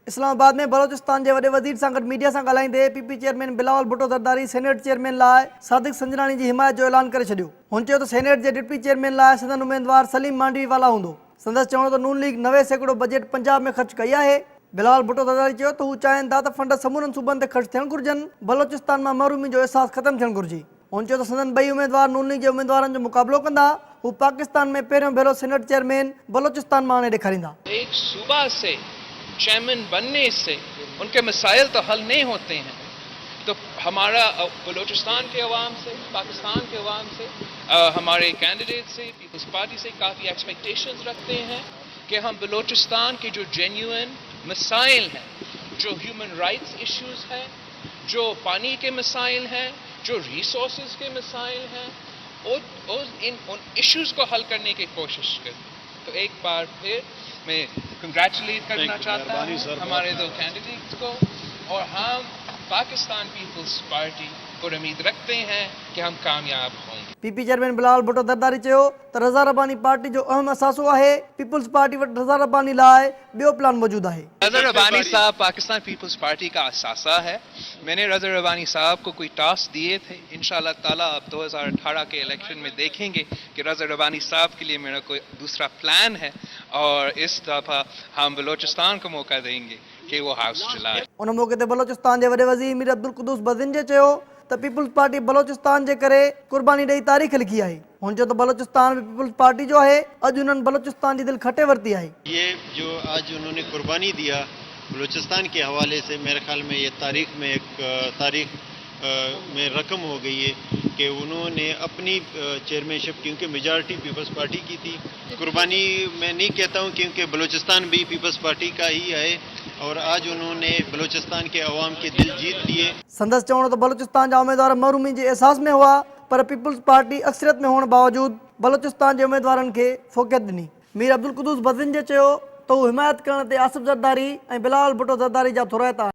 इस्लामाबाद में बलोचिस्तान के वॾे वज़ीर सां गॾु मीडिया सां ॻाल्हाईंदे PP chairman Bilawal Bhutto Zardari senate chairman लाइ सादिक संजरानी की हिमायत जो ऐलान करे छॾियो। हुन चयो त सेनेट के डिप्टी चेयरमैन लाइ संदन उम्मीदवार सलीम मांडवीवाला हूंदो। संदसि चवण त नून लीग 90 सैकड़ो बजट पंजाब में ख़र्च कई है। बिलावल भुट्टो ज़रदारी चयो त हू चाहिनि था त फंड समूरनि सूबनि ते ख़र्च थियण घुर्जनि, बलोचिस्तान में महरूमी जो एहसास ख़त्म थियण घुर्जे। हुन चयो त संदन ॿई उम्मीदवार नून लीग के उम्मीदवारनि जो मुक़ाबिलो कंदा। हू पाकिस्तान में पहिरियों भेरो सेनेट चेयरमैन बलोचिस्तान में आणे ॾेखारींदा। एक सूबा से चेयरमैन बनने से उनके मसाइल तो हल नहीं होते हैं, तो हमारा बलूचिस्तान के अवाम से, पाकिस्तान के अवाम से, हमारे कैंडिडेट से, पीपल्स पार्टी से काफ़ी एक्सपेक्टेशंस रखते हैं कि हम बलूचिस्तान के जो जेन्युइन मसाइल हैं, जो ह्यूमन राइट्स इश्यूज हैं, जो पानी के मसाइल हैं, जो रिसोर्सेज के मसाइल हैं, उन इश्यूज को हल करने की कोशिश करें। तो एक बार फिर मैं कंग्रेचुलेट करना चाहता हूँ हमारे दो कैंडिडेट्स को, और हम पाकिस्तान पीपल्स पार्टी पर उम्मीद रखते हैं कि हम कामयाब होंगे। पीपी चेयरमैन बिलावल भुट्टो ज़रदारी चयो त रज़ा रब्बानी पार्टी जो अहम असासो है। पीपल्स पार्टी वटि रज़ा रब्बानी लाइ ॿियो प्लान मौजूद है। रज़ा रब्बानी साहब पाकिस्तान पीपल्स पार्टी का असासा है। मैंने रज़ा रब्बानी साहब को कोई टास्क दिए थे, इंशाअल्लाह ताला अब 2018 के इलेक्शन में देखेंगे कि रज़ा रब्बानी साहब के लिए मेरा कोई दूसरा प्लान है, और इस दफ़ा हम बलूचिस्तान को मौका देंगे कि वो हाउस चलाए। उन मौके ते बलोचिस्तान के वॾे वज़ीर मीर अब्दुल कुद्दूस बज़िंजे चयो त पीपल्स पार्टी बलोचिस्तान के करे कुर्बानी ॾेई तारीख़ लिखी है। हुन चयो त बलोचिस्तान में पीपल्स पार्टी जो है अॼु उन्हनि बलोचिस्तान की दिल खटे वरती है। ये जो आज उन्होंने कुर्बानी दिया बलूचिस्तान के हवाले से, मेरे ख्याल में ये तारीख में रकम हो गई है कि उन्होंने अपनी चेयरमैनशिप, क्योंकि मेजॉरिटी पीपल्स पार्टी की थी, कुर्बानी मैं नहीं कहता हूँ क्योंकि बलूचिस्तान भी पीपल्स पार्टी का ही है, और आज उन्होंने बलूचिस्तान के अवाम के दिल जीत लिए। संदसि चवण त बलूचिस्तान जा उम्मीदवार महरूमी के एहसास में हुआ, पर पीपल्स पार्टी अक्सरियत में होने बावजूद बलूचिस्तान के उम्मीदवारन के फोकियत ॾिनी। मीर अब्दुल कुद्दूस बज़िंजे चयो त हू हिमायत करण ते आसिफ ज़रदारी ऐं बिलावल भुट्टो ज़रदारी जा थोराइता।